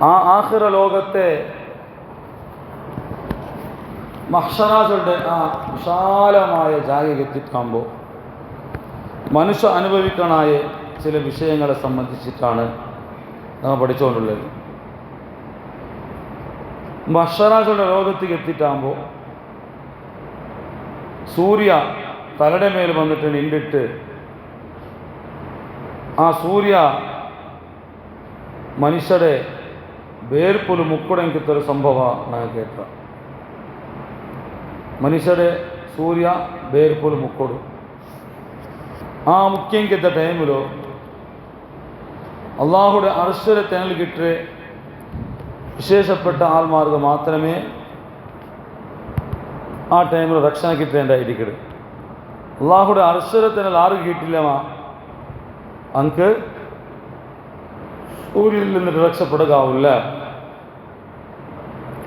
ആ ആഖിറ ലോകത്തെ മഹ്ശറാകളുടെ ആ വിശാലമായ ജാഗയെത്തിക്കാകുമ്പോൾ മനുഷ്യ അനുഭവിക്കണായ ചില വിഷയങ്ങളെ സംബന്ധിച്ചിട്ടാണ് നമ്മൾ പഠിച്ചുകൊണ്ടുള്ളത്. മഹ്ശറാകളുടെ ലോകത്തേക്ക് എത്തിയിട്ടാകുമ്പോൾ സൂര്യ തലയുടെ മേൽ വന്നിട്ട് നിന്നിട്ട് ആ സൂര്യ മനുഷ്യരെ ಬೇರ್ಪುಲು ಮುಕ್ಕುಡಂಕಿತ್ತರ ಸಂಭವ ನಾನು ಕೇಟ ಮನುಷ್ಯರೇ ಸೂರ್ಯ ಬೇರ್ಪುಲು ಮುಕ್ಕೊಡು ಆ ಮುಖ್ಯಂಕಿದ್ದ ಟೈಮು അള്ളാഹുടെ അർശരെ തേനൽ കിട്ടേ വിശേഷപ്പെട്ട ആൾമാർക്ക് മാത്രമേ ആ ടൈമിൽ രക്ഷണ കിട്ടേണ്ടായിരിക്കട്. അള്ളാഹുടെ അർശരെ തേനൽ ആർക്ക് കിട്ടില്ലമാ അങ്ക് സൂര്യനിൽ നിന്നിട്ട് രക്ഷപ്പെടുകയാവില്ല.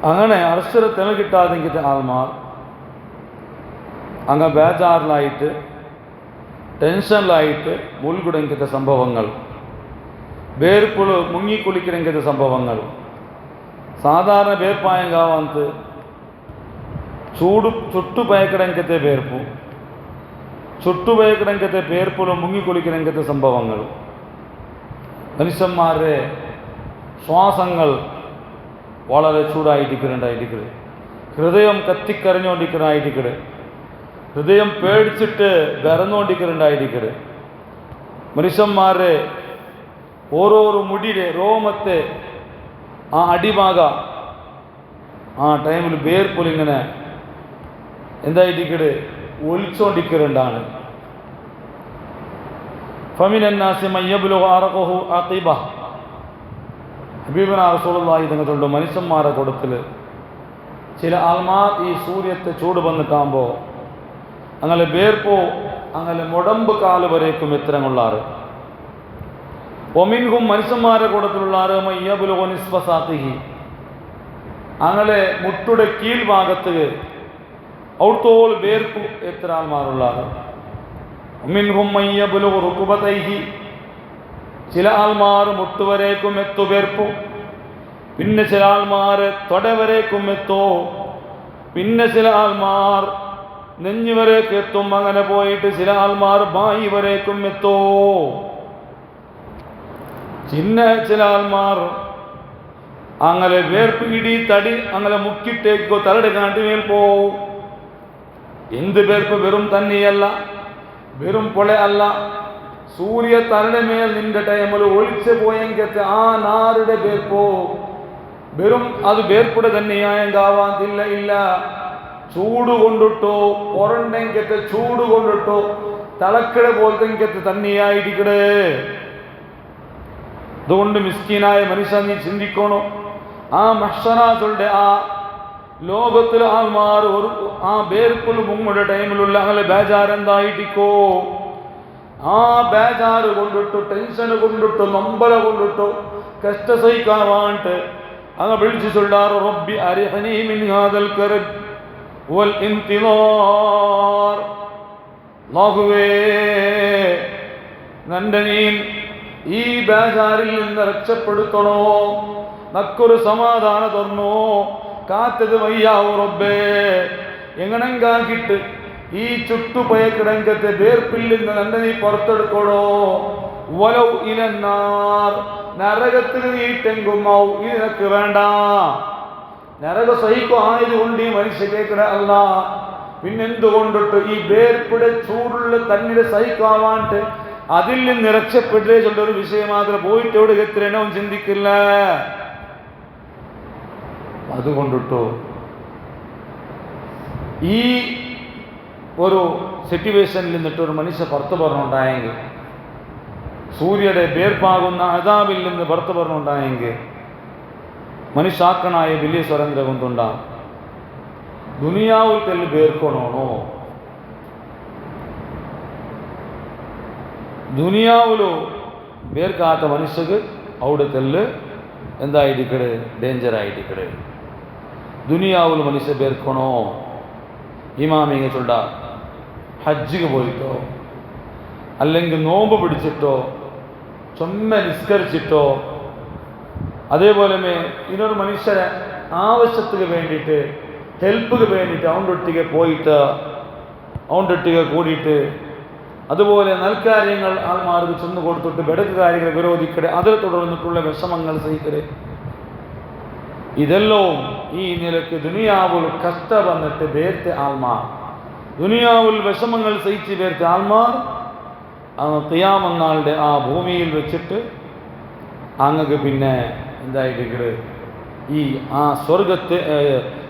അങ്ങനെ അർശരെ തേനൽ കിട്ടാതെങ്കിട്ട ആൾമാർ അങ്ങ് ബേജാറിലായിട്ട് ടെൻഷനിലായിട്ട് മുൾകുടങ്ങിത്ത സംഭവങ്ങൾ, ಬೇರ್ಪುಳು ಮುങ്ങಿ ಕುಳಿಕಿರಂಗದ ಸಂಭವಗಳು, ಸಾಧಾರಣ ಬೇರ್ಪಾಯಂಗಾವಂತ చుట్టు భయకడంకతే ಬೇರ್ಪು, చుట్టు ഭയക്കടങ്കത്തെ ಬೇರ್ಪುಳು മുങ്ങി കുളിക്കിരങ്കത്തെ സംഭവങ്ങൾ, മനുഷ്യന്മാരുടെ ശ്വാസങ്ങൾ വളരെ ചൂടായിരിക്കുന്നുണ്ടായിരിക്കട്, ഹൃദയം കത്തിക്കരഞ്ഞുകൊണ്ടിരിക്കുന്നുണ്ടായിരിക്കട്, ഹൃദയം പേടിച്ചിട്ട് വിറന്നുകൊണ്ടിരിക്കുന്നുണ്ടായിരിക്കട്, മനുഷ്യന്മാരുടെ ഓരോരോ മുടിയുടെ രോമത്തെ ആ അടിഭാഗ ആ ടൈമിൽ ಬೇರ್ಪುലിങ്ങനെ എന്തായിരിക്കട് ഒലിച്ചോണ്ടിരിക്കുന്നുണ്ടാണ്. ഫമിനന്നാസി മയ്യബ്ലുഗു അറഖഹു അഖിബ. ഹബീബുനാ റസൂലുള്ളാഹി തങ്ങളുടെ മനുഷ്യന്മാരുടെ കൂട്ടത്തിൽ ചില ആൾമാർ ഈ സൂര്യത്തെ ചൂട് വന്നിട്ടാകുമ്പോൾ അങ്ങനെ ಬೇರ್ಪು അങ്ങനെ മുടമ്പ് കാല് വരേക്കും എത്തരം കൊള്ളാറ്. ഒമിൻഹും മനുഷ്യന്മാരുടെ കൂട്ടത്തിലുള്ള മയ്യബ്ലുഗു നിസ്ഫ സാത്തിഹി, അങ്ങനെ മുട്ടുടെ കീഴ്ഭാഗത്ത് ഔത്തോൾ ಬೇರ್ಪು എത്ര ആൾമാരുള്ളാറ്. ഒമിൻഹും മയ്യബ്ലുഗു റുക്ബതൈഹി, ചില ആൾമാർ മുട്ടുവരേക്കും എത്തു ಬೇರ್ಪು, പിന്നെ ചില ആൾമാർ തൊടവരേക്കും എത്തോ, പിന്നെ ചില ആൾമാർ നെഞ്ഞുവരേക്ക് എത്തും. അങ്ങനെ പോയിട്ട് ചില ആൾമാർ ബായി വരേക്കും എത്തോ. ചില ആൾമാർ അങ്ങനെ വേർപ്പ് ഇടി തടി അങ്ങനെ മുക്കിട്ടേക്കോ തലയുടെ കാണ്ടുമേൽ പോവും. എന്ത് ಬೇರ್ಪು വെറും തന്നെയല്ല, വെറും പൊള അല്ല. സൂര്യ തലയുടെ മേൽ നിന്റെ ടൈമിൽ ഒളിച്ചു പോയെങ്കിൽ ആ നാരുടെ ಬೇರ್ಪು വെറും അത് ಬೇರ್ಪುടെ തന്നെയായെങ്കാവാതില്ല. ഇല്ല, ചൂട് കൊണ്ടിട്ടോ പുറണ്ടെങ്കത്തെ ചൂട് കൊണ്ടിട്ടോ തലക്കിട പോലത്തെങ്കത്ത് തന്നെയായിരിക്കടേ. അതുകൊണ്ട് മിസ്കീനായ മനുഷ്യ നീ ചിന്തിക്കണോ, ആ മഹ്ശറാകളുടെ ആ ലോകത്തിൽ ആൾമാർ ഒരു ആ ಬೇರ್ಪുൽ മുങ്ങുടെ ടൈമിലുള്ള അങ്ങനെ ബേജാരെന്തായിട്ടിക്കോ, ആ ബേജാറ് കൊണ്ടിട്ടോ ടെൻഷൻ കൊണ്ടിട്ടോ നൊമ്പല കൊണ്ടിട്ടോ കഷ്ട സഹിക്കാവാണ്ട് അങ്ങ് വിളിച്ചു ചൊല്ലാറ്, റബ്ബി അരിഹനി മിൻ ഹാദൽ കർബ് വൽ ഇന്തിളാർ. അല്ലാഹുവേ, നന്റെ നീ ഈ ബേജാറിൽ നിന്ന് രക്ഷപ്പെടുത്തണോ, നക്കൊരു സമാധാനം തന്നോ, കാത്തത് വയ്യാവോ റബ്ബേ. എങ്ങനെങ്കാക്കിട്ട് ഈ ചുട്ടുപയക്കിടങ്കത്തെ ಬೇರ್ಪಿൽ നിന്ന് നന്റെ നീ പുറത്തെടുക്കണോ. വലൗ ഇലന്നാർ, നരകത്തിൽ നീട്ടെങ്കുമൗ, ഇത് നിനക്ക് വേണ്ട. നരക സഹിക്കോ ആയതുകൊണ്ട് ഈ മനുഷ്യ കേൾക്കണ അല്ല. പിന്നെന്തുകൊണ്ടിട്ട് ഈ ಬೇರ್ಪുടെ ചൂടുള്ള തന്നിടെ സഹിക്കാവാണ്ട് അതിൽ നിന്ന് രക്ഷപ്പെട്ടേ ചൊല്ലൊരു വിഷയം മാത്രം പോയിട്ട് എവിടെ എത്രേനോ ചിന്തിക്കില്ല. അതുകൊണ്ടിട്ടോ ഈ ഒരു സിറ്റുവേഷനിൽ നിന്നിട്ട് ഒരു മനുഷ്യ പുറത്തു പറഞ്ഞുണ്ടായെങ്കിൽ, സൂര്യയുടെ ಬೇರ್ಪಾകുന്ന അദാബിൽ നിന്ന് പുറത്തു പറഞ്ഞുണ്ടായെങ്കിൽ മനുഷ്യാക്കണായ വലിയ സ്വാതന്ത്ര്യം കൊണ്ടുണ്ടാകും. ദുനിയാവിൽ തെല്ല് ಬೇರ್ಕೊണോ, ദുനിയാവിലു ಬೇರ್ക്കാത്ത മനുഷ്യക്ക് അവിടെ തെല്ല് എന്തായിരിക്കട് ഡേഞ്ചറായിരിക്കട്. ദുനിയാവിൽ മനുഷ്യ ಬೇರ್ಕೊണോ, ഇമാമിങ്ങ ചൊല്ല ഹജ്ജിക്ക് പോയിട്ടോ അല്ലെങ്കിൽ നോമ്പ് പിടിച്ചിട്ടോ ചുമ്മ നിസ്കരിച്ചിട്ടോ അതേപോലെ ഇന്നൊരു മനുഷ്യരെ ആവശ്യത്തിന് വേണ്ടിയിട്ട് ഹെൽപ്പിന് വേണ്ടിയിട്ട് അവൻ്റെ പോയിട്ട് അവൻ്റെ കൂടിയിട്ട് അതുപോലെ നൽകാര്യങ്ങൾ ആൾമാർക്ക് ചെന്ന് കൊടുത്തിട്ട് ബെടക്ക് കാര്യങ്ങൾ വിരോധിക്കടെ അതിൽ തുടർന്നിട്ടുള്ള വിഷമങ്ങൾ സഹിക്കടെ ഇതെല്ലാം ഈ നിലക്ക് ദുനിയാവിൽ കഷ്ട വന്നിട്ട് വേർത്തെ ആൾമാർ ദുനിയാവിൽ വിഷമങ്ങൾ സഹിച്ച് വേർത്തെ ആൾമാർ ഖിയാമത്ത് ആ ഭൂമിയിൽ വെച്ചിട്ട് അങ്ങക്ക് പിന്നെ എന്തായിട്ട് ഈ ആ സ്വർഗത്തെ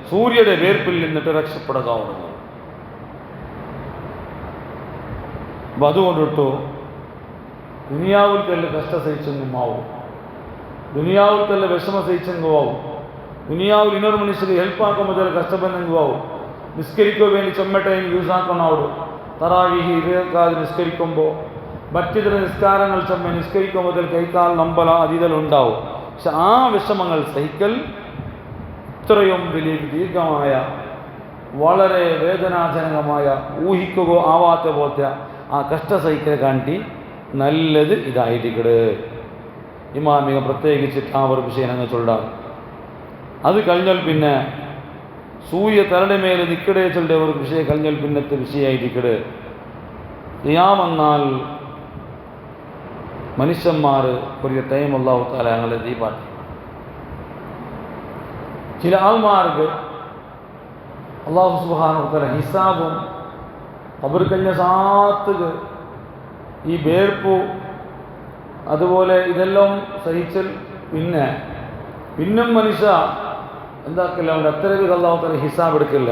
സൂര്യയുടെ വേർപ്പിൽ നിന്നിട്ട് രക്ഷപ്പെടുകയാവുന്നത്. അപ്പം അതുകൊണ്ടിട്ടു ദുനിയാവിൽ തന്നെ കഷ്ട സഹിച്ചെങ്കും ആവും, ദുനിയാവിൽ തന്നെ വിഷമ സഹിച്ചെങ്കും ആവും, ദുനിയാവിൽ ഇന്നൊരു മനുഷ്യർക്ക് ഹെൽപ്പാക്കുമ്പോൾ കഷ്ടപ്പെടുന്നെങ്കും ആവും. നിസ്കരിക്കാൻ വേണ്ടി ചെമ്മട്ടയും യൂസ് ആക്കണാവും. തറാവീഹി ഇരുകാൽ നിസ്കരിക്കുമ്പോൾ മറ്റിതര നിസ്കാരങ്ങൾ ചെമ്മ നിസ്കരിക്കുമ്പോൾ കൈക്കാൽ നമ്പല അതിഥലുണ്ടാവും. പക്ഷെ ആ വിഷമങ്ങൾ സഹിക്കൽ ഇത്രയും വലിയ ദീർഘമായ വളരെ വേദനാജനകമായ ഊഹിക്കുകയോ ആവാത്ത പോലത്തെ ആ കഷ്ട സഹിക്കൽ കാണ്ടി നല്ലത് ഇതായിരിക്കട്. ഇമാമിക പ്രത്യേകിച്ചിട്ട് ആ ഒരു വിഷയം അങ്ങ് ചൊല്ലാം. അത് കഴിഞ്ഞാൽ പിന്നെ സൂര്യ തലയുടെ മേലെ നിൽക്കടേ ചൊല്ലിയ ഒരു വിഷയം കഴിഞ്ഞാൽ പിന്നത്തെ വിഷയമായിരിക്കട്. ഖിയാമെന്നാൽ മനുഷ്യന്മാർ ഒരു ടൈം അല്ലാഹു തആല ഞങ്ങളെ ദീപാട്ടി. ചില ആൾമാർക്ക് അല്ലാഹു സുബ്ഹാനഹു വ തആല ഹിസാബും അവർ കഴിഞ്ഞ സാത്തുക ഈ വേർപ്പു അതുപോലെ ഇതെല്ലാം സഹിച്ചൽ പിന്നും മനുഷ്യ എന്താക്കില്ല, അവൻ്റെ അത്ര വേഗം അല്ലാഹു തആല ഹിസാബ് എടുക്കില്ല.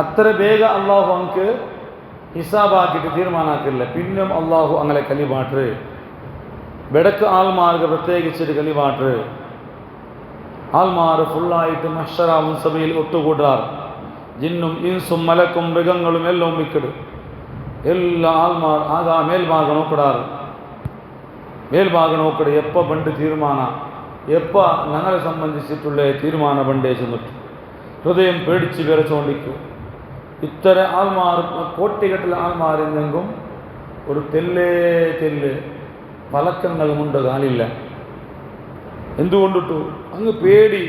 അത്ര വേഗം അല്ലാഹു നമുക്ക് ഹിസാബാക്കിയിട്ട് തീരുമാനാക്കില്ല. പിന്നും അല്ലാഹു അങ്ങനെ കലിപാട്ട് വെടക്ക് ആൾമാർക്ക് പ്രത്യേകിച്ചിട്ട് കലിപാട്ട് ആൾമാർ ഫുള്ളായിട്ട് മഹ്ശറാവും സഭയിൽ ഒത്തുകൂടാർ. ജിന്നും ഇൻസും മലക്കും മൃഗങ്ങളും എല്ലാം മിക്കട് എല്ലാ ആൾമാർ ആകാ മേൽഭാഗം നോക്കിടാറ്. മേൽഭാഗം നോക്കട് എപ്പോൾ പണ്ട് തീരുമാന എപ്പോൾ ഞങ്ങളെ സംബന്ധിച്ചിട്ടുള്ള തീരുമാന പണ്ടേ ചെന്നിട്ട് ഹൃദയം പേടിച്ച് വിറച്ചുകൊണ്ടിരിക്കും. ഇത്തര ആൾമാർ കോട്ടികെട്ടിലെ ആൾമാരെന്നെങ്കും ഒരു തെല്ല് പലക്കങ്ങളുമുണ്ട് കാലില്ല. എന്തുകൊണ്ടിട്ടു അങ്ങ് പേടി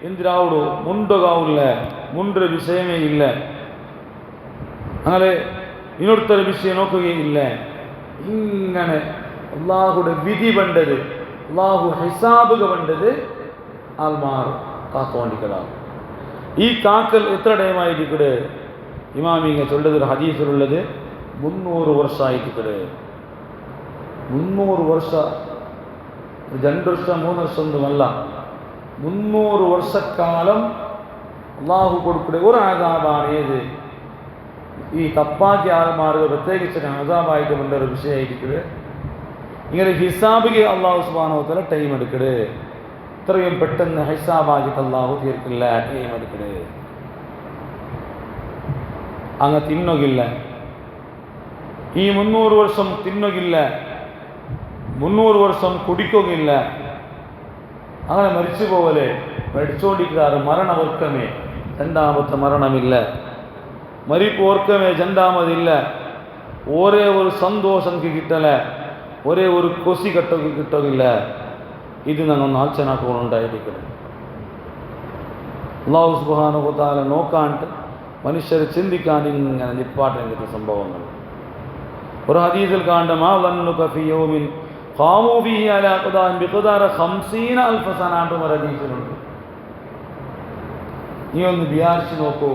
എന്തിനാവിടൂ മുണ്ടുകാവില്ല, മുണ്ടൊരു വിഷയമേ ഇല്ല. അങ്ങനെ ഇനൊരുത്തൊരു വിഷയം നോക്കുകയില്ല. ഇങ്ങനെ അള്ളാഹുടെ വിധി വേണ്ടത് അള്ളാഹു ഹിസാബുക വേണ്ടത് ആൾമാർ കാത്തോണ്ടിക്കലാണ്. ഈ കാക്കൽ എത്ര ടൈമായിരിക്കട് ഇമാമിങ്ങ ചൊല്ലതൊരു ഹദീസിലുള്ളത് 300 വർഷമായിരിക്കട്. 300 വർഷ 2 വർഷം 3 വർഷം ഒന്നുമല്ല, 300 വർഷക്കാലം അള്ളാഹു കൊടുക്കടെ ഒരു ആദാബാണ്. ഏത് ഈ തപ്പാക്കിയ ആൾമാർക്ക് പ്രത്യേകിച്ച് ആദാബായിട്ട് വേണ്ട ഒരു വിഷയമായിരിക്കട്. ഇങ്ങനെ ഹിസാബിക്ക് അള്ളാഹു സുബ്ഹാനഹു വ തആല ടൈം എടുക്കട്. ഇത്രയും പെട്ടെന്ന് ഹിസാബാക്കിയിട്ട് അള്ളാഹു തീർക്കില്ല, ടൈം എടുക്കട്. അങ്ങ് തിന്നുകില്ല, ഈ 300 വർഷം തിന്നുകില്ല, 300 വർഷം കുടിക്കുകയില്ല. അങ്ങനെ മരിച്ചു പോകലെ മരിച്ചുകൊണ്ടിരിക്കാറ് മരണവർക്കമേ, രണ്ടാമത്തെ മരണമില്ല. മരിപ്പ് ഓർക്കമേ, രണ്ടാമതില്ല. ഒരേ ഒരു സന്തോഷം കിട്ടല, ഒരേ ഒരു കൊസി കിട്ടുകയില്ല. ഇത് ഞങ്ങൾ ആലോചനാക്കുന്നുണ്ടായിരിക്കണം. അല്ലാഹു സുബ്ഹാനഹു വ തആല നോക്കാണ്ട് മനുഷ്യരെ ചിന്തിക്കാൻ ഇങ്ങനെ നിപ്പാട്ടേണ്ട സംഭവങ്ങൾ. ഒരു ഹദീസിൽ കാണ്ട മാ വന്നുക ഫി യൗമിൻ ഖാമൂ ഫീഹി അലാ ഖദാൻ ബിഖദാര 50000 സന എന്ന് ഹദീസിലുണ്ട്. നീ ഒന്ന് വിചാരിച്ചു നോക്കൂ,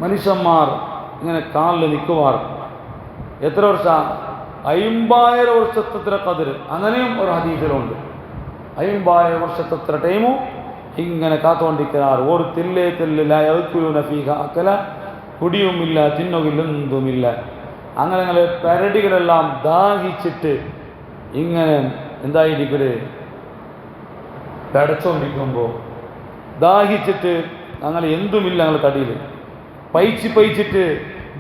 മനുഷ്യന്മാർ ഇങ്ങനെ കാലിൽ നിൽക്കുവാർ എത്ര വർഷം? 50,000 വർഷത്തത്ര കതിർ. അങ്ങനെയും ഒരു ഹദീസിലുണ്ട്. 50,000 വർഷത്തത്ര ടൈമും ഇങ്ങനെ കാത്തോണ്ടിരിക്കാറ്. ഒരു തില്ലില്ല ഫീഹ അക്കല, കുടിയുമില്ല, തിന്നുകില്ല, എന്തുമില്ല. അങ്ങനെ പരടികളെല്ലാം ദാഹിച്ചിട്ട് ഇങ്ങനെ എന്തായിരിക്കട് പടച്ചോണ്ടിരിക്കുമ്പോൾ ദാഹിച്ചിട്ട് അങ്ങനെ എന്തുമില്ല. ഞങ്ങൾ തടിയിൽ പയിച്ചിട്ട്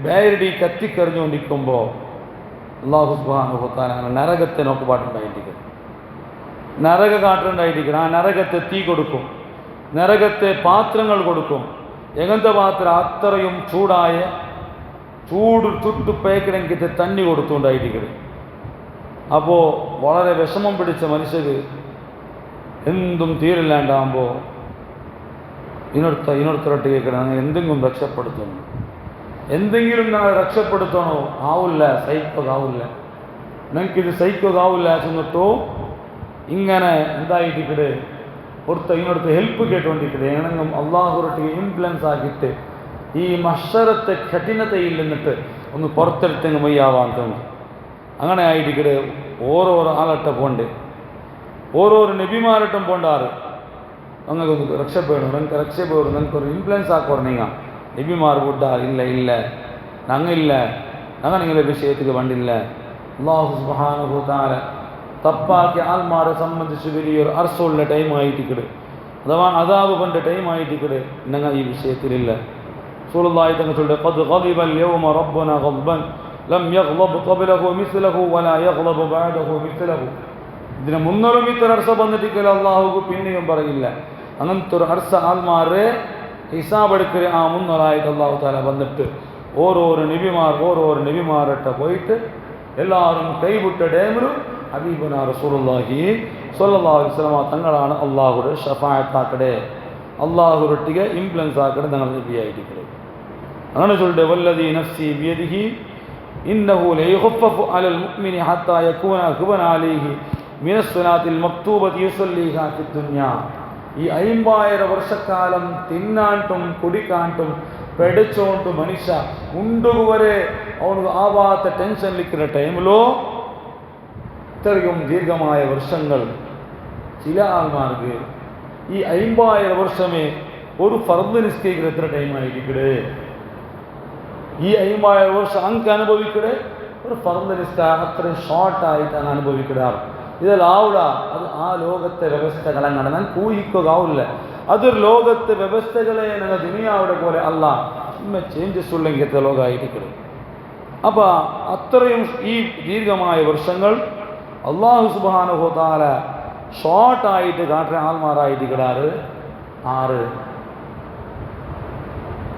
ബേരടി കത്തിക്കറിഞ്ഞുകൊണ്ടിരിക്കുമ്പോൾ അല്ലാഹു സുബ്ഹാനഹു വ തആല നരകത്തെ നോക്കുപാട്ടുണ്ടായിരിക്കണം, നരക കാട്ടുണ്ടായിരിക്കണം. ആ നരകത്തെ തീ കൊടുക്കും, നരകത്തെ പാത്രങ്ങൾ കൊടുക്കും. എങ്ങനത്തെ പാത്രം? അത്രയും ചൂട് ചുട്ടുപേക്കണമെങ്കിൽ തന്നി കൊടുത്തുകൊണ്ടായിരിക്കണം. അപ്പോൾ വളരെ വിഷമം പിടിച്ച മനുഷ്യർ എന്തും തീരില്ലാണ്ടാകുമ്പോൾ ഇനൊരുത്തരൊട്ട് കേൾക്കണം, ഞങ്ങൾ എന്തെങ്കിലും രക്ഷപ്പെടുത്തണം, എന്തെങ്കിലും ഞങ്ങൾ രക്ഷപ്പെടുത്തണോ, ആവില്ല, സഹിക്കാവില്ല, ഞങ്ങൾക്കിത് സഹിക്കാവില്ല ചെന്നിട്ടോ ഇങ്ങനെ എന്തായിട്ടിക്കട് ഇനൊരുത്ത ഹെൽപ്പ് കേട്ടുകൊണ്ടിരിക്കട്ടെ, എങ്ങനെങ്കിലും അള്ളാഹുരൊട്ടിಗೆ ഇൻഫ്ലുവൻസ് ആക്കിയിട്ട് ഈ മഷറത്തെ കഠിനതയിൽ നിന്നിട്ട് ഒന്ന് പുറത്തെടുത്തെങ്കിൽ മയ്യാവാൻ തോന്നി. അങ്ങനെ ആയിട്ടിക്കട് ഓരോരോ ആളട്ട പോണ്ട്, ഓരോരോ നബിമാരട്ടം പോണ്ടാറ് ഞങ്ങൾക്കൊന്ന് രക്ഷപ്പെടണം, ഞങ്ങൾക്ക് രക്ഷപ്പെടും, ഞങ്ങൾക്കൊരു ഇൻഫ്ലുവൻസ് ആക്കുറഞ്ഞ നബിമാർ വിട്ടാൽ ഇല്ല ഞങ്ങളില്ല, ഞങ്ങൾ നിങ്ങളുടെ വിഷയത്തിൽ വണ്ടില്ല. അല്ലാഹു സുബ്ഹാനഹു വ തആല തപ്പാക്കിയ ആൾമാരെ സംബന്ധിച്ച് വലിയൊരു അർസുള്ള ടൈമായിട്ടിക്കട്, അഥവാ അദാബ് പണ്ട ടൈമായിട്ടിക്കട് ഞങ്ങൾ ഈ വിഷയത്തിലില്ല. റസൂലുള്ളാഹി തങ്ങൾ ചൊല്ലുന്നത് ഖദ് ഗളിബൽ യൗമ റബ്ബുനാ ഗൾബൻ ലം യഗ്ളബ് ഖബ്ലഹു മിസ്ലഹു വലാ യഗ്ളബ് ബഅദഹു മിസ്ലഹു. ഇതിന് മുന്നൊരു ഇത്ര അർസ വന്നിട്ടിക്കല അള്ളാഹുക്ക് പിന്നെയും പറയില്ല. അങ്ങനത്തെ ഒരു അർസ ആൾമാരെ ഹിസാബ് എടുക്കൽ ആ മുന്നൊരായിട്ട് അള്ളാഹു താല വന്നിട്ട് ഓരോരോ നബിമാരട്ട പോയിട്ട് എല്ലാവരും കൈവിട്ട ടൈമിലും ഹബീബുനാ റസൂലുള്ളാഹി സ്വല്ലല്ലാഹു അലൈഹി വസല്ലമ തങ്ങളാണ് അള്ളാഹുടെ ഷഫാഅത്താക്കടെ, അള്ളാഹുരൊട്ടിಗೆ ഇൻഫ്ലുവൻസ് ആക്കടെ ഞങ്ങൾ നബിയായിട്ടിക്കടെ. അങ്ങനെ ചൊല്ലുടെ വല്ലദീ നഫ്സി ബിയദിഹി ഇന്നഹു ലയുഖഫഫു അലൽ മുഅ്മിനി ഹത്താ യകൂന ഖുബന അലൈഹി മിനസ്സലാത്തിൽ മക്തൂബത്തി യുസല്ലിഹാ ഫിദ്ദുനിയാ. ഈ 50,000 വർഷക്കാലം തിന്നാണ്ടും കുടിക്കാണ്ടും പെടിച്ചോണ്ടും മനുഷ്യ ഉണ്ടുവരെ അവന് ആവാത്ത ടെൻഷനിലിരിക്കുന്ന ടൈമിലോ ഇത്രയും ദീർഘമായ വർഷങ്ങൾ ചില ആൾമാർക്ക് ഈ 50,000 വർഷമേ ഒരു ഫർദ് നിസ്കരിക്കുന്ന എത്ര ടൈമായിരിക്കടേ, ഈ 50,000 വർഷം അങ്ങ് അനുഭവിക്കടേ ഒരു ഫർദ് നിസ്കാരം അത്രയും ഷോർട്ടായിട്ടാണ് അനുഭവിക്കിടാറ്. ഇതെല്ലാവിട അത് ആ ലോകത്തെ വ്യവസ്ഥകളങ്ങനെ ഞാൻ ഊഹിക്കുകയാവില്ല. അതൊരു ലോകത്തെ വ്യവസ്ഥകളെ ഞങ്ങൾ ദുനിയാവിടെ പോലെ അല്ല ഇമ്മ ചേഞ്ചസ് ഉള്ളെങ്കിലത്തെ ലോകമായിരിക്കണം. അപ്പോൾ അത്രയും ഈ ദീർഘമായ വർഷങ്ങൾ അല്ലാഹു സുബ്ഹാനഹു വ തആല ഷോർട്ടായിട്ട് കാട്ടുന്ന ആൾമാരായിട്ട് കിടാറ് 6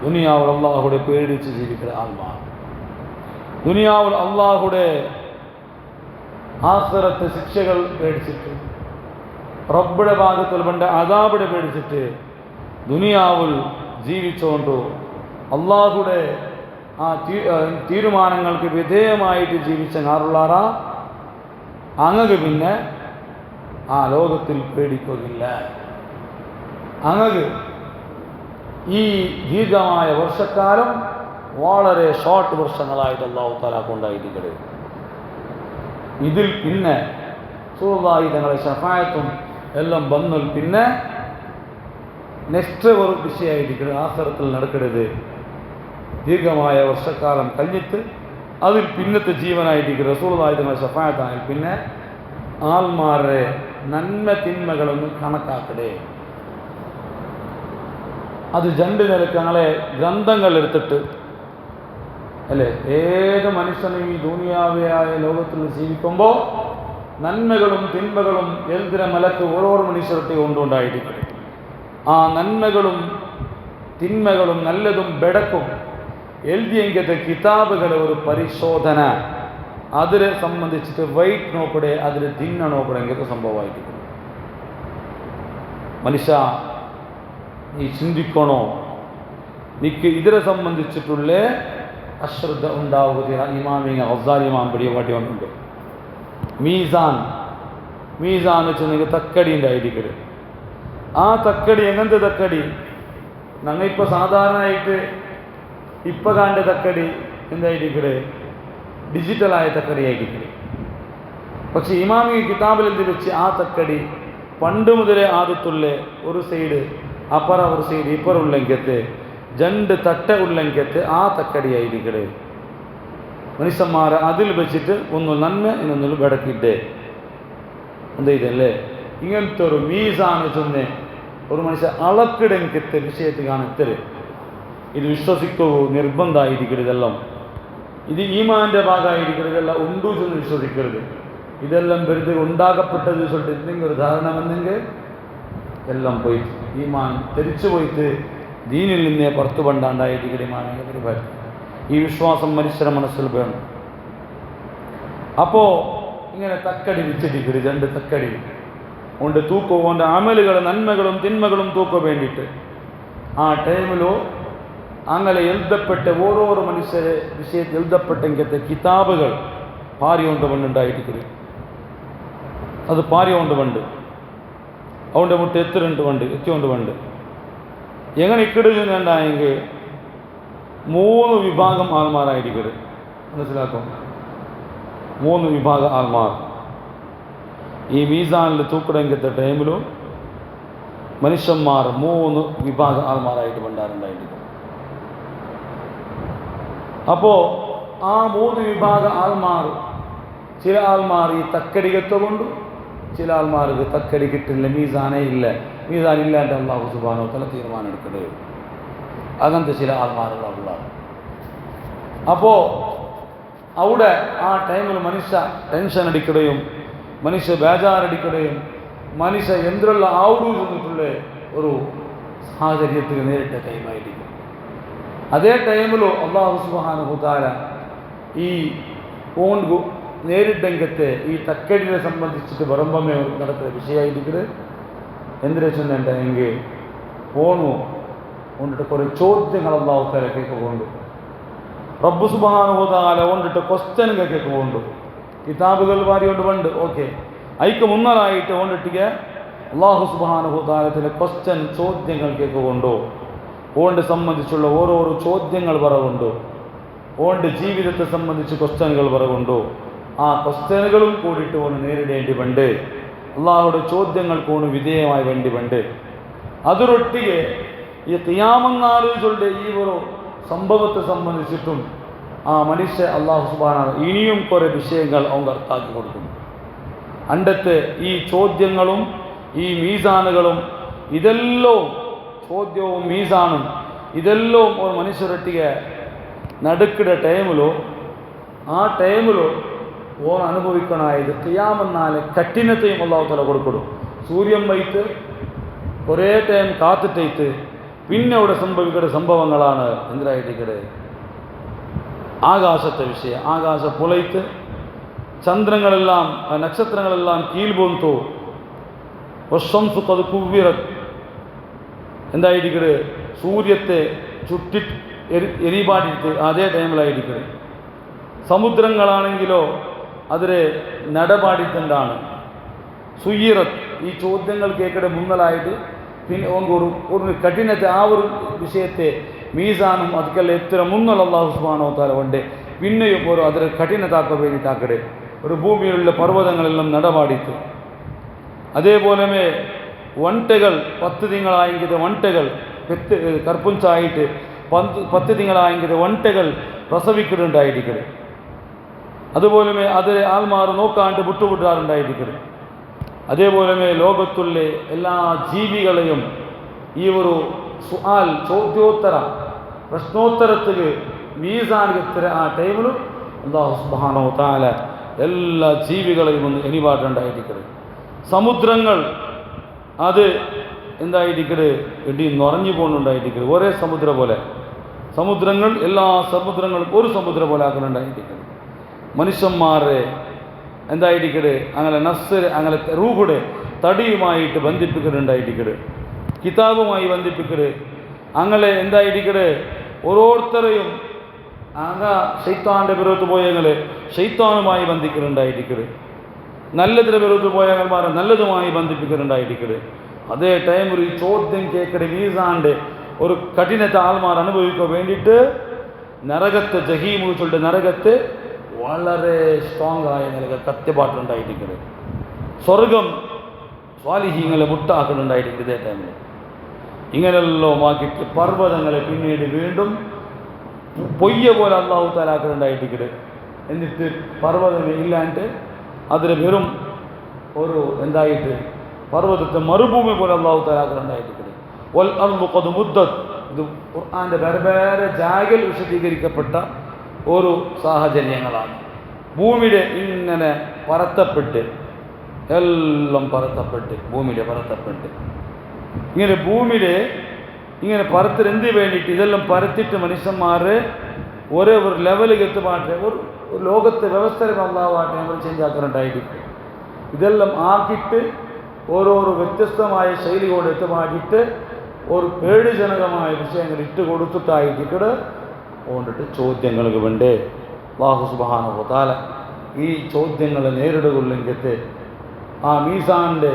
ദുനിയാവിൽ അള്ളാഹുടെ പേടിച്ച് ജീവിക്കുന്ന ആൾമാർ, ദുനിയാവിൽ അള്ളാഹുടെ ആഖിറത്തെ ശിക്ഷകൾ പേടിച്ചിട്ട് റബ്ബുടെ ഭാഗത്തിൽ പണ്ട് അദാബിടെ പേടിച്ചിട്ട് ദുനിയാവിൽ ജീവിച്ചുകൊണ്ടു അള്ളാഹുടെ ആ തീരുമാനങ്ങൾക്ക് വിധേയമായിട്ട് ജീവിച്ച ആറുള്ളാറാ അങ്ങക്ക് പിന്നെ ആ ലോകത്തിൽ പേടിക്കുകയില്ല. അങ്ങക്ക് ഈ ദീർഘമായ വർഷക്കാലം വളരെ ഷോർട്ട് വർഷങ്ങളായിട്ട് അല്ലാഹു തആല കൊണ്ടായിരിക്കട്ടെ. ഇതിൽ പിന്നെ റസൂലുള്ളാഹി തങ്ങളുടെ ശഫാഅത്തും എല്ലാം വന്നാൽ പിന്നെ നെക്സ്റ്റ് ഒരു വിഷയമായിരിക്കും ആഖിറത്തിൽ നടക്കരുത്. ദീർഘമായ വർഷക്കാലം കഴിഞ്ഞിട്ട് അതിൽ പിന്നത്തെ ജീവനായിരിക്കും റസൂലുള്ളാഹി തങ്ങളുടെ ശഫാഅത്താണെങ്കിൽ പിന്നെ ആൾമാരുടെ നന്മ തിന്മകളൊന്നും കണക്കാക്കടേ. അത് 2 നിലക്ക് ഞങ്ങളെ ഗ്രന്ഥങ്ങൾ എടുത്തിട്ട് അല്ലേ, ഏത് മനുഷ്യനും ഈ ദുനിയാവിയായ ലോകത്തിൽ ജീവിക്കുമ്പോൾ നന്മകളും തിന്മകളും എഴുതിന മലക്ക് ഓരോരോ മനുഷ്യർത്തെ കൊണ്ടുണ്ടായിരിക്കും. ആ നന്മകളും തിന്മകളും നല്ലതും ബെടക്കും എഴുതിയെങ്കിലത്തെ കിതാബുകളെ ഒരു പരിശോധന അതിനെ സംബന്ധിച്ചിട്ട് വൈറ്റ് നോക്കടെ അതിൽ തിന്ന നോക്കടെ എങ്കിലത്തെ സംഭവമായിരിക്കും. മനുഷ്യ നീ ചിന്തിക്കണോ, നിക്ക് ഇതിനെ സംബന്ധിച്ചിട്ടുള്ള അശ്രദ്ധ ഉണ്ടാവുക. ഇമാമിങ്ങ ഗസാലി ഇമാം പിടിയ കാട്ടി വന്നിട്ടുണ്ട്. മീസാൻ വെച്ച് നിങ്ങൾക്ക് തക്കടി ഉണ്ടായിരിക്കരുത്. ആ തക്കടി എങ്ങനത്തെ തക്കടി? ഞങ്ങളിപ്പോൾ സാധാരണയായിട്ട് ഇപ്പം കാണ്ട തക്കടി എന്തായിരിക്കരുത്, ഡിജിറ്റലായ തക്കടി ആയിരിക്കരുത്. പക്ഷെ ഇമാമി കിതാബിൽ എന്ത് വെച്ച് ആ തക്കടി പണ്ട് മുതലേ ആദ്യത്തുള്ള ഒരു സൈഡ് അപ്പറ ഒരു സൈഡ് ഇപ്പറ ഉള്ളെങ്കത്ത് 2 തട്ട ഉള്ളെങ്കത്ത് ആ തക്കടിയായിരിക്കട്ടെ. മനുഷ്യന്മാരെ അതിൽ വെച്ചിട്ട് ഒന്ന് നന്മ ഇന്നൊന്നും വിടക്കിട്ടേ എന്താ ഇതല്ലേ. ഇങ്ങനത്തെ ഒരു മീസാണ് ചെന്ന് ഒരു മനുഷ്യ അളക്കിടെങ്കത്തെ വിഷയത്തിൽ കാണത്തര്. ഇത് വിശ്വസിക്കൂ നിർബന്ധമായിരിക്കരുത്. ഇതെല്ലാം ഇത് ഈമാൻ്റെ ഭാഗമായിരിക്കരുത്. ഇതെല്ലാം ഉണ്ടു ചെന്ന് വിശ്വസിക്കരുത്. ഇതെല്ലാം വെറുതെ ഉണ്ടാകപ്പെട്ടത് ചൊല്ലിട്ട് എന്തെങ്കിലും ഒരു ധാരണ വന്നെങ്കിൽ എല്ലാം പോയി ഈമാൻ തിരിച്ചു പോയിട്ട് ദീനിൽ നിന്നേ പുറത്തു പണ്ടാണ്ടായിരിക്കട്ടെ. ഈമാനിൻ്റെ പരിപാടി ഈ വിശ്വാസം മനുഷ്യരുടെ മനസ്സിൽ വേണം. അപ്പോൾ ഇങ്ങനെ തക്കടി വെച്ചിരിക്കരുത്. 2 തക്കടി ഉണ്ട് തൂക്കവും അവൻ്റെ അമലുകളും നന്മകളും തിന്മകളും തൂക്ക വേണ്ടിയിട്ട്. ആ ടൈമിലോ അങ്ങനെ എഴുതപ്പെട്ട ഓരോരോ മനുഷ്യരെ വിഷയത്തിൽ എഴുതപ്പെട്ടെങ്കിലത്തെ കിതാബുകൾ പാരിയോണ്ട് പണ്ടുണ്ടായിരിക്കുന്നത്. അത് പാരിയോണ്ട് പണ്ട് അവൻ്റെ മുട്ട എത്തിക്കൊണ്ട് പണ്ട് എങ്ങനെ ഇക്കിടുന്നുണ്ടായെങ്കിൽ 3 വിഭാഗം ആൾമാരായിരിക്കരുത്. മനസ്സിലാക്കും, 3 വിഭാഗം ആൾമാർ ഈ മീസാനിൽ തൂക്കിടങ്കത്തെ ടൈമിലും മനുഷ്യന്മാർ 3 വിഭാഗം ആൾമാരായിട്ട് പണ്ടാറുണ്ടായിരിക്കും. അപ്പോൾ ആ 3 വിഭാഗം ആൾമാർ, ചില ആൾമാർ ഈ തക്കടികത്ത് കൊണ്ട്, ചില ആൾമാർക്ക് തക്കടി കിട്ടില്ല, മീസാനേ ഇല്ല, മീസാൻ ഇല്ലാണ്ട് അല്ലാഹു സുബ്ഹാനഹു വ തആല തീരുമാനം എടുക്കുന്നത്. അങ്ങനത്തെ ചില ആൾമാരുള്ള. അപ്പോൾ അവിടെ ആ ടൈമിൽ മനുഷ്യ ടെൻഷൻ അടിക്കുകയും മനുഷ്യ ബേജാറടിക്കുകയും മനുഷ്യ എന്തിനുള്ള ആവടു ചെന്നിട്ടുള്ള ഒരു സാഹചര്യത്തിൽ നേരിട്ട ടൈമായിരിക്കും. അതേ ടൈമിലോ അല്ലാഹു സുബ്ഹാനഹു വ തആല ഈ നേരിട്ടെങ്കത്തെ ഈ തക്കടിനെ സംബന്ധിച്ചിട്ട് പറമ്പമേ നടക്കുന്ന വിഷയമായിരിക്കുന്നത് എന്തിനു ചെന്നുണ്ടെങ്കിൽ പോണു കൊണ്ടിട്ട് കുറേ ചോദ്യങ്ങൾ അല്ലാഹു തആല കേൾക്കുകൊണ്ട്, റബ്ബ് സുബ്ഹാനഹു വ തആല കൊണ്ടിട്ട് ക്വസ്റ്റ്യൻ കേൾക്കുകൊണ്ട്, കിതാബുകൾ വാരിക്കൊണ്ട് പണ്ട് ഓക്കെ അതിക്ക് മുന്നറായിട്ട് കൊണ്ടിട്ട് അല്ലാഹു സുബ്ഹാനഹു വ തആല ചില ക്വസ്റ്റ്യൻ ചോദ്യങ്ങൾ കേൾക്കുകൊണ്ടോ, ഓണ്ട് സംബന്ധിച്ചുള്ള ഓരോരോ ചോദ്യങ്ങൾ പറയുകൊണ്ടോ, ഓണ്ട് ജീവിതത്തെ സംബന്ധിച്ച് ക്വസ്റ്റ്യനുകൾ പറയുകൊണ്ടോ, ആ ക്വസ്റ്റ്യനുകളും കൂടിയിട്ട് ഓണ് നേരിടേണ്ടി പണ്ട്, അള്ളാഹുടെ ചോദ്യങ്ങൾക്കോണ് വിധേയമായി വേണ്ടി പണ്ട്. അതൊരൊട്ടിಗೆ ഈ ഖിയാമത്ത് ഈ ഒരു സംഭവത്തെ സംബന്ധിച്ചിട്ടും ആ മനുഷ്യ അല്ലാഹു സുബ്ഹാനഹു ഇനിയും കുറേ വിഷയങ്ങൾ അവൻ അർത്ഥാക്കി കൊടുക്കുന്നു. അണ്ടത്തെ ഈ ചോദ്യങ്ങളും ഈ മീസാനുകളും ഇതെല്ലാം ചോദ്യവും മീസാനും ഇതെല്ലാം ഒരു മനുഷ്യരൊട്ടിಗೆ നടുക്കിടെ ടൈമിലോ ആ ടൈമിലോ ഓൻ അനുഭവിക്കണമായത് ഖിയാമത്ത് കഠിനത്തെയും അല്ലാഹു തആല കൊടുക്കണം. സൂര്യൻ വൈത്ത് കുറേ ടൈം കാത്തിട്ടേത്ത് പിന്നെ അവിടെ സംഭവിക്കുന്ന സംഭവങ്ങളാണ് എന്തിനായിട്ടിക്കടെ ആകാശത്തെ വിഷയം. ആകാശ പുലൈത്ത് ചന്ദ്രങ്ങളെല്ലാം നക്ഷത്രങ്ങളെല്ലാം കീഴ്പോന്തോ വശംസു അത് കുവ്വിറത് എന്തായിരിക്കട് സൂര്യത്തെ ചുറ്റി എരിപാടിയിട്ട് അതേ ടൈമിലായിരിക്കട്. സമുദ്രങ്ങളാണെങ്കിലോ അതിലെ നടപാടിത്തണ്ടാണ് സുയ്യിറത്ത്. ഈ ചോദ്യങ്ങൾ കേൾക്കടെ മുന്നലായിട്ട് പിന്നെ ഒരു കഠിനത്തെ ആ ഒരു വിഷയത്തെ മീസാനും ಅದಕ್ಕೆಲ್ಲ എത്ര മുന്നുള്ള അല്ലാഹു സുബ്ഹാനഹു വ തആല കൊണ്ട് പിന്നെയും ഒരു അതിൽ കഠിനതാക്ക വേണ്ടിയിട്ടാക്കടെ ഒരു ഭൂമിയിലുള്ള പർവ്വതങ്ങളെല്ലാം നടപാടിത്ത്. അതേപോലെ ഒണ്ടകൾ 10 തിങ്കളായെങ്കിൽ ഒണ്ടകൾ കർപ്പുഞ്ചായിട്ട് 10 തിങ്കളായെങ്കിൽ ഒണ്ടകൾ പ്രസവിക്കുന്നുണ്ടായിരിക്കരുത്. അതുപോലെ അതിൽ ആൾമാർ നോക്കാണ്ട് വിട്ടുവിടാറുണ്ടായിരിക്കരുത്. അതേപോലെ ലോകത്തുള്ള എല്ലാ ജീവികളെയും ഈ ഒരു ചോദ്യോത്തര പ്രശ്നോത്തരത്തിൽ മീസാനെത്തിര ആ ടൈമിലും അല്ലാഹു സുബ്ഹാനഹു വ തആല എല്ലാ ജീവികളെയും ഒന്ന് എണിപാടുണ്ടായിരിക്കരുത്. സമുദ്രങ്ങൾ അത് എന്തായിരിക്കരുത് ഇടി നിറഞ്ഞു പോകുന്നുണ്ടായിരിക്കരുത്. ഒരേ സമുദ്രം പോലെ സമുദ്രങ്ങൾ എല്ലാ സമുദ്രങ്ങളും ഒരു സമുദ്രം പോലെ ആക്കുന്നുണ്ടായിരിക്കരുത്. മനുഷ്യന്മാരെ എന്തായിരിക്കരുത് അങ്ങനെ നസ്സര് അങ്ങനെ റൂഹുടെ തടിയുമായിട്ട് ബന്ധിപ്പിക്കുന്നുണ്ടായിരിക്കരുത്. കിതാബുമായി ബന്ധിപ്പിക്കരുത്. അങ്ങനെ എന്തായിരിക്കരുത് ഓരോരുത്തരെയും അങ്ങ് ശൈത്താൻ്റെ വിരോധത്ത് പോയങ്ങൾ ശൈത്താനുമായി ബന്ധിക്കുന്നുണ്ടായിരിക്കരുത്. നല്ലതിൻ്റെ വിരോധത്ത് പോയങ്ങന്മാരെ നല്ലതുമായി ബന്ധിപ്പിക്കുന്നുണ്ടായിരിക്കരുത്. അതേ ടൈമിൽ ഈ ചോദ്യം കേൾക്കടെ മീസാൻ്റെ ഒരു കഠിനത്തെ ആൾമാർ അനുഭവിക്കാൻ വേണ്ടിയിട്ട് നരകത്തെ ജഹീമുകളുടെ നരകത്തെ വളരെ സ്ട്രോങ് ആയ നിലക്ക് കത്യപാട്ടുണ്ടായിരിക്കരുത്. സ്വർഗം സ്വാലിഹീങ്ങളെ മുട്ടാക്കുന്നുണ്ടായിരിക്കും. ഇതേ ടൈമിൽ ഇങ്ങനെല്ലാം ആക്കിയിട്ട് പർവ്വതങ്ങളെ പിന്നീട് വീണ്ടും പൊയ്യ പോലെ അല്ലാഹു തആല ആക്കുന്നുണ്ടായിരിക്കരുത്. എന്നിട്ട് പർവ്വതമേ ഇല്ലാണ്ട് അതിൽ വെറും ഒരു എന്തായിട്ട് പർവ്വതത്തെ മരുഭൂമി പോലെ അല്ലാഹു തആല ആക്കുന്നുണ്ടായിരിക്കരുത്. വൽ അർളു ഖദ് മുദ്ദത് ഇത് ഖുർആന്റെ വേറെ ജാഗൽ വിശദീകരിക്കപ്പെട്ട ഒരു സാഹചര്യങ്ങളാണ്. ഭൂമിയുടെ ഇങ്ങനെ പരത്തപ്പെട്ട് എല്ലാം പരത്തപ്പെട്ട് ഭൂമിയുടെ പരത്തപ്പെട്ട് ഇങ്ങനെ ഭൂമിയുടെ ഇങ്ങനെ പരത്തിന് എന്ത് വേണ്ടിയിട്ട് ഇതെല്ലാം പരത്തിയിട്ട് മനുഷ്യന്മാർ ഒരേ ഒരു ലെവലിൽ എത്തുമാട്ടെ ഒരു ലോകത്തെ വ്യവസ്ഥ അല്ലാഹു ചേഞ്ച് ആക്കാനുണ്ടായിരിക്കും. ഇതെല്ലാം ആക്കിയിട്ട് ഓരോരോ വ്യത്യസ്തമായ ശൈലിയോട് എത്തുമാക്കിയിട്ട് ഒരു പേടിജനകമായ വിഷയങ്ങൾ ഇട്ട് കൊടുത്തിട്ടായിട്ട് കൊണ്ടിട്ട് ചോദ്യങ്ങൾക്ക് വേണ്ടേ അല്ലാഹു സുബ്ഹാനഹു വ തആല ഈ ചോദ്യങ്ങളെ നേരിടുകൊള്ളിങ്കത്തെ ആ മീസാൻ്റെ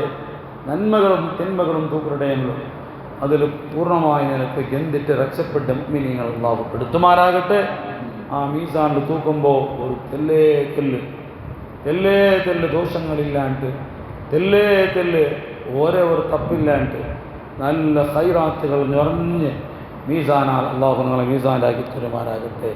നന്മകളും തിന്മകളും തൂക്കിടയങ്ങളും അതിൽ പൂർണ്ണമായ നിലക്ക് എന്തിട്ട് രക്ഷപ്പെട്ട മുഅ്മിനീങ്ങൾ അല്ലാഹു പെടുത്തുമാറാകട്ടെ. ആ മീസാനിൽ തൂക്കുമ്പോൾ ഒരു തെല്ല് ദോഷങ്ങളില്ലാണ്ട് തെല്ല് ഓരോ ഒരു തപ്പില്ലാണ്ട് നല്ല ഖൈറാത്തുകൾ നിറഞ്ഞ് മീസാനാൽ അല്ലാഹു നിങ്ങളെ മീസാനാക്കി തരുമാറാകട്ടെ.